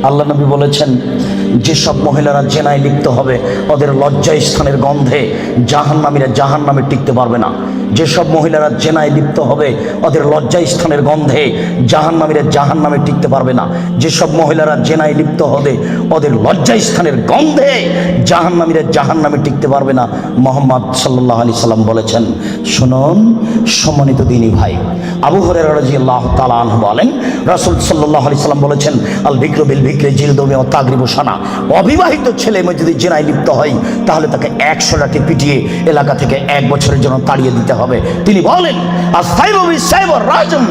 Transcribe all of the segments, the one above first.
আল্লাহ নবী বলেছেন, যেসব মহিলারা জেনায় লিপ্ত হবে ওদের লজ্জা স্থানের গন্ধে জাহান্নামীরা জাহান্নামে টিকতে পারবে না। যেসব মহিলারা জেনায় লিপ্ত হবে ওদের লজ্জা স্থানের গন্ধে জাহান্নামীরা জাহান্নামে টিকতে পারবে না। যেসব মহিলারা জেনায় লিপ্ত হবে ওদের লজ্জা স্থানের গন্ধে জাহান্নামীরা জাহান্নামে টিকতে পারবে না। মুহাম্মদ সাল্লাল্লাহু আলাইহি সাল্লাম বলেছেন। শুনুন সম্মানিত দিনী ভাই, আবু হুরায়রা রাদিয়াল্লাহু তাআলা আনহু বলেন, রাসূল সাল্লাল্লাহু আলাইহি সাল্লাম বলেছেন, আল বিকরু বিল বিকরি জিলদুমি ওয়া তাগরিবু সানা। অবিবাহিত ছেলে মেয়ে যদি জেনায় লিপ্ত হয় তাহলে তাকে 100 লাঠি পিটিয়ে এলাকা থেকে 1 বছরের জন্য তাড়িয়ে দিতে হবে। তিনি বলেন, আস-সাইবু বিস-সাইবি রাজম।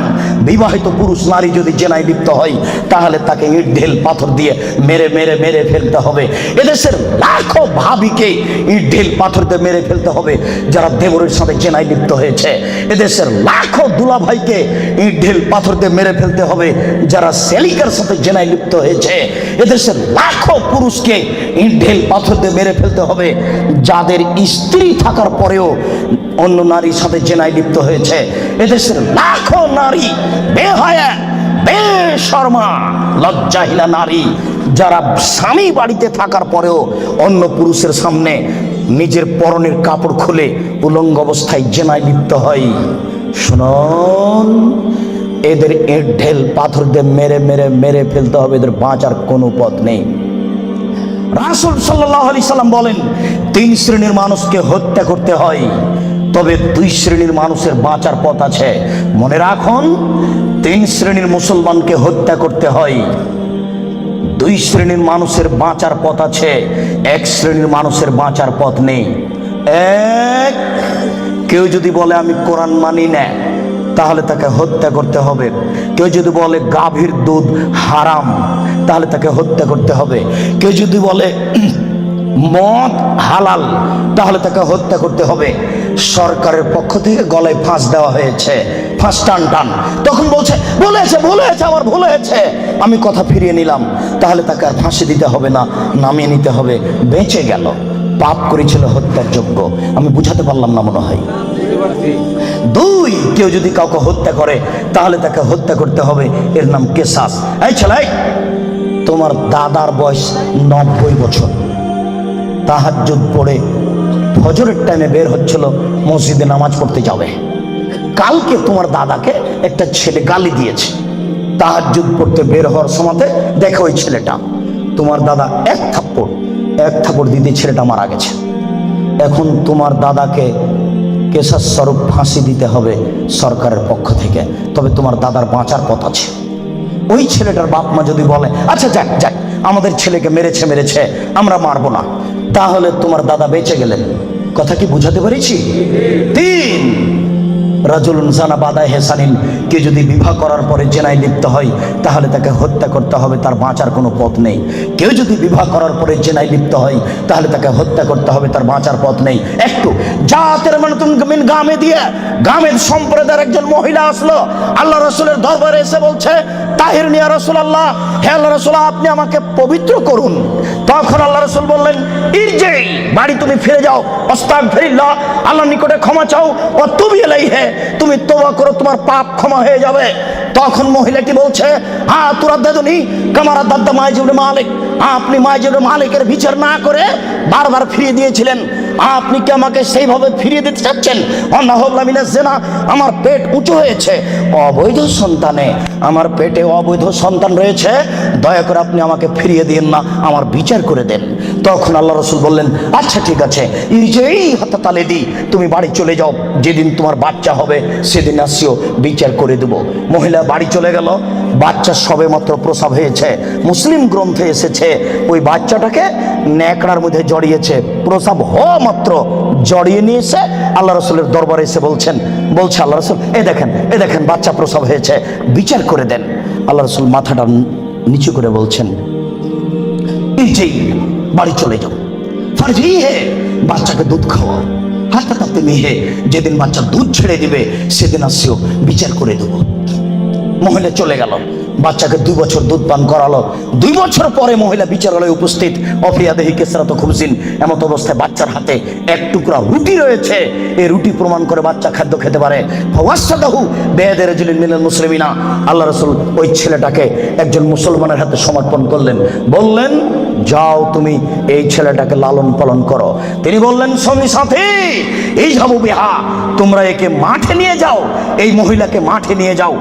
বিবাহিত পুরুষ নারী যদি জেনায় লিপ্ত হয় তাহলে তাকে ইট ঢেল পাথর দিয়ে মেরে মেরে মেরে ফেলতে হবে। এদেশের লাখো ভাবিকে ইট ঢেল পাথর দিয়ে মেরে ফেলতে হবে যারা দেবরের সাথে জেনায় লিপ্ত হয়েছে। এদেশের লাখো দুলাভাইকে ইট ঢেল পাথর দিয়ে মেরে ফেলতে হবে যারা সেলিকার সাথে জেনায় লিপ্ত হয়েছে। এদেশের লাখো পুরুষকে ইট ঢেল পাথর দিয়ে মেরে ফেলতে হবে যাদের স্ত্রী থাকার পরেও অন্য নারীর সাথে জেনায় লিপ্ত হয়েছে। এদেশের লাখো নারী বেহায়া বেশরমা লজ্জাহীনা নারী যারা স্বামী বাড়িতে থাকার পরেও অন্য পুরুষের সামনে নিজের পরনের কাপড় খুলে উলঙ্গ অবস্থায় জেনায় লিপ্ত হয়। শুনুন, এদের ইট ঢেল পাথর দিয়ে মেরে মেরে মেরে ফেলতে হবে, এদের বাঁচার কোনো পথ নেই। রাসূল সাল্লাল্লাহু আলাইহি সাল্লাম বলেন, 3 শ্রেণীর মানুষকে হত্যা করতে হয়, তবে 2 শ্রেণীর মানুষের বাঁচার পথ আছে। মনে রাখুন, 3 শ্রেণীর মুসলমানকে হত্যা করতে হয়, 2 শ্রেণীর মানুষের বাঁচার পথ আছে, 1 শ্রেণীর মানুষের বাঁচার পথ নেই। এক, কেউ যদি বলে আমি কোরআন মানি না তাহলে তাকে হত্যা করতে হবে। কেউ যদি বলে গাভীর দুধ হারাম তাহলে তাকে হত্যা করতে হবে। কেউ যদি বলে মদ হালাল তাহলে তাকে হত্যা করতে হবে। সরকারের পক্ষ থেকে গলায় ফাঁস দেওয়া হয়েছে, ফাঁস টান টান। তখন বলছে বলেছে আমার ভুল হয়েছে, আমি কথা ফিরিয়ে নিলাম, তাহলে তাকে আর ফাঁসি দিতে হবে না, নামিয়ে নিতে হবে, বেঁচে গেল। পাপ করেছিল হত্যার যোগ্য। আমি বুঝাতে পারলাম না মনে হয়। 2, কেউ যদি কাউকে হত্যা করে তাহলে তাকে হত্যা করতে হবে, এর নাম কিসাস। এই ছেলে, তোমার দাদার বয়স 90 বছর, তাহাজ্জুদ পড়ে ফজরের টাইমে বের হচ্ছিল মসজিদে নামাজ পড়তে যাবে। কালকে তোমার দাদাকে একটা ছেলে গালি দিয়েছে। তাহাজ্জুদ পড়তে বের হওয়ার সময় দেখো ওই ছেলেটা, তোমার দাদা এক থাপ্পড় দিতে ছেলেটা মারা গেছে। এখন তোমার দাদাকে কেসাস স্বরূপ ফাঁসি দিতে হবে সরকারের পক্ষ থেকে, তবে তোমার দাদার বাঁচার পথ আছে। ওই ছেলেটার বাপ মা যদি বলে আচ্ছা যাক আমাদের ছেলেকে মেরেছে আমরা মারবো না, তাহলে তোমার দাদা বেঁচে গেলেন। কথা কি বুঝাতে পেরেছি? 3, রাজুলুন জানা বাদা হেসানিন। কে যদি বিবাহ করার পরে জেনায় লিপ্ত হয় তাহলে তাকে হত্যা করতে হবে, তার বাঁচার কোনো পথ নেই। কেউ যদি বিবাহ করার পরে জেনায় লিপ্ত হয় তাহলে তাকে হত্যা করতে হবে, তার বাঁচার পথ নেই। একটু জাতের মিন গামে দিয়ে গামের সম্প্রদায়ের একজন মহিলা আসলো আল্লাহ রাসূলের দরবারে, এসে বলছে তাহির নিয়া রাসূলুল্লাহ, হে আল্লাহ রাসূল আপনি আমাকে পবিত্র করুন। তখন আল্লাহ রাসূল বললেন, ইরজি, বাড়ি তুমি ফিরে যাও, আস্তাগফিরুল্লাহ, আল্লাহর নিকটে ক্ষমা চাও, ও তুবি ইলাইহি, তুমি তওবা করো, তোমার পাপ ক্ষমা হয়ে যাবে। তখন মহিলাটি বলছে, হ্যাঁ তুরাদ্দাদুনি কামারা দাদ্দা মাইজ ইবনে মালিক, আপনি মাইজ ইবনে মালিকের বিচার না করে বারবার ফিরিয়ে দিয়েছিলেন, আপনি কি আমাকে সেইভাবে ফিরিয়ে দিতে চাচ্ছেন? আমার পেট উঁচু হয়েছে, অবৈধ সন্তানে আমার পেটে অবৈধ সন্তান রয়েছে, দয়া করে আপনি আমাকে ফিরিয়ে দিন না, আমার বিচার করে দেন। তখন আল্লাহ রাসূল বললেন, আচ্ছা ঠিক আছে, ইরজি হাত্তা তালিদি, তুমি বাড়ি চলে যাও, যেদিন তোমার বাচ্চা হবে সেদিন আসিও, বিচার করে দেব। মহিলা বাড়ি চলে গেল। বাচ্চা সবে মাত্র প্রসব হয়েছে। মুসলিম গ্রন্থে এসেছে ওই বাচ্চাটাকে ন্যাকড়ার মধ্যে জড়িয়েছে, প্রসব হওয়া মাত্র জড়িয়ে নিয়ে এসে আল্লাহ রাসূলের দরবারে এসে বলছে আল্লাহ রাসূল এই দেখেন বাচ্চা প্রসব হয়েছে, বিচার করে দেন। আল্লাহ রাসূল মাথাটা নিচু করে বলছেন, ইরজি, বাড়ি চলে যাও, ফারজি হে, বাচ্চাকে দুধ খাওয়াও, হাতে তাতে মিহে, যেদিন বাচ্চা দুধ ছেড়ে দিবে সেদিন আসিও, বিচার করে দেবো। মহিলা চলে গেল। বাচ্চাকে 2 বছর দুধ পান করালো। 2 বছর পরে মহিলা বিচারালয়ে উপস্থিত, অফিয়াদেহি কেসরাত খুবসিন, এমত অবস্থায় বাচ্চার হাতে এক টুকরা রুটি রয়েছে। এই রুটি প্রমাণ করে বাচ্চা খাদ্য খেতে পারে। ফাওয়াসাদাহু বেয়াদে রাজুলিন মিনাল মুসলিমিনা, আল্লাহ রাসূল ওই ছেলেটাকে একজন মুসলমানের হাতে সমর্পণ করলেন। বললেন, যাও তুমি এই ছেলেটাকে লালন পালন করো। তিনি বললেন, সঙ্গী সাথী, এই যাবো বিহা, তোমরা একে মাঠে নিয়ে যাও, এই মহিলাকে মাঠে নিয়ে যাও।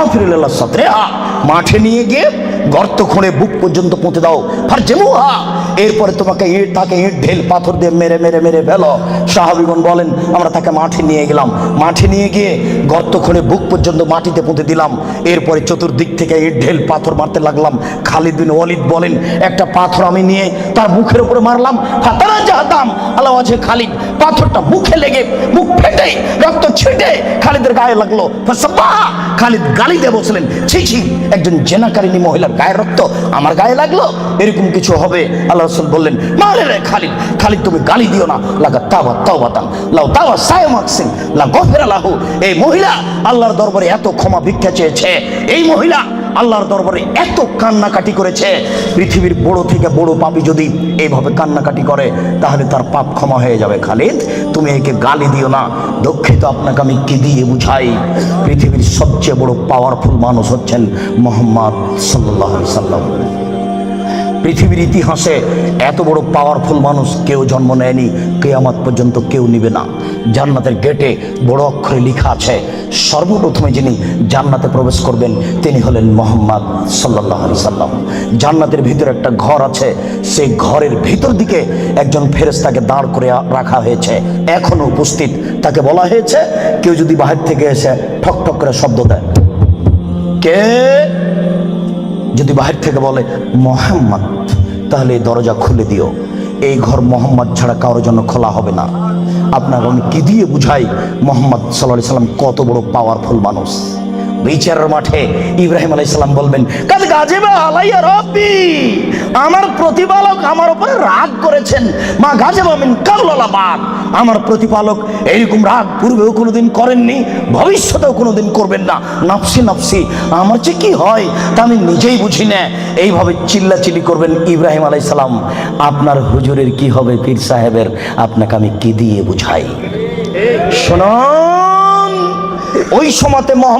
আফরিল্লাহ সাতরেহা, মাঠে নিয়ে গিয়ে গর্ত খুঁড়ে বুক পর্যন্ত পুঁতে দাও। ফারজেমুহা, এরপরে তাকে ইট ঢেল পাথর দিয়ে মেরে মেরে মেরে ফেলো। সাহাবীগণ বলেন, আমরা তাকে মাঠে নিয়ে গেলাম। মাঠে নিয়ে গিয়ে গর্ত খুঁড়ে বুক পর্যন্ত মাটিতে পুঁতে দিলাম। এরপরে চতুর্দিক থেকে ইট ঢেল পাথর মারতে লাগলাম। খালিদ বিন ওয়ালিদ বলেন, একটা পাথর আমি নিয়ে তার মুখের উপরে মারলাম। ফাতারা জাহাদাম আল্লাহ আছে খালিদ, পাথরটা মুখে লেগে মুখ ফেটে রক্ত ছিটে খালিদের গায়ে লাগলো। ফাসাবাহা, খালিদ গালি দিয়ে বসলেন, ছি ছি, একজন জেনাকারিনী মহিলার গায়ের রক্ত আমার গায়ে লাগলো, এরকম কিছু হবে? আল্লাহ রাসূল বললেন, মারে রে খালিদ, খালিদ তুমি গালি দিও না। লাগা তাওবা তাওবাতান লাউ তাওয়া সায়মাকসিন লা গফিরা লাহু। এই মহিলা আল্লাহর দরবারে এত ক্ষমা ভিক্ষা চেয়েছে, এই মহিলা আল্লাহর দরবারে এত কান্নাকাটি করেছে। পৃথিবীর বড় থেকে বড় পাপী যদি এইভাবে কান্নাকাটি করে, তাহলে তার পাপ ক্ষমা হয়ে যাবে। খালিদ, তুমি একে গালি দিও না। দুঃখিত, আপনাকে আমি কি দিয়ে বুঝাই? পৃথিবীর সবচেয়ে বড় পাওয়ারফুল মানুষ হচ্ছেন মুহাম্মদ সাল্লাল্লাহু আলাইহি সাল্লাম। পৃথিবীর ইতিহাসে এত বড় পাওয়ারফুল মানুষ কেউ জন্ম নেয়নি, কিয়ামত পর্যন্ত কেউ নিবে না। জান্নাতের গেটে বড় অক্ষরে লেখা আছে, সর্বপ্রথমে যিনি জান্নাতে প্রবেশ করবেন তিনি হলেন মুহাম্মদ সাল্লাল্লাহু আলাইহি সাল্লাম। জান্নাতের ভিতরে একটা ঘর আছে, সেই ঘরের ভিতর দিকে একজন ফেরেশতাকে দাঁড় করে রাখা হয়েছে, এখনো উপস্থিত। তাকে বলা হয়েছে, কেউ যদি বাহির থেকে এসে ঠক ঠক করে শব্দ দেয়, কে যদি বাহির থেকে বলে মুহাম্মদ, তাহলে এই দরজা খুলে দিও। এই ঘর মোহাম্মদ ছাড়া কারোর জন্য খোলা হবে না। আপনাকে আমি কি দিয়ে বুঝাই মুহাম্মদ সাল্লাল্লাহু আলাইহি সাল্লাম কত বড় পাওয়ারফুল মানুষ? বিচারের মাঠে ইব্রাহিম আলাইহিস সালাম বলবেন, কাদ গাজিবা আলাইয়া রাব্বি, আমার প্রতিপালক আমার উপরে রাগ করেছেন। মা গাজিবা মিন কাবলা বাদ, আমার প্রতিপালক এইরকম রাগ পূর্বেও কোনোদিন করেননি, ভবিষ্যতেও কোনোদিন করবেন না। নাফসি নাফসি, আমার যে কি হয় তা আমি নিজেই বুঝি না। এইভাবে চিল্লাচিল্লি করবেন ইব্রাহিম আলাইহিস সালাম। আপনার হুজুরের কি হবে, পীর সাহেবের? আপনাকে আমি কি দিয়ে বুঝাই? শুনুন, ওই সময়তে মোহাম্মদ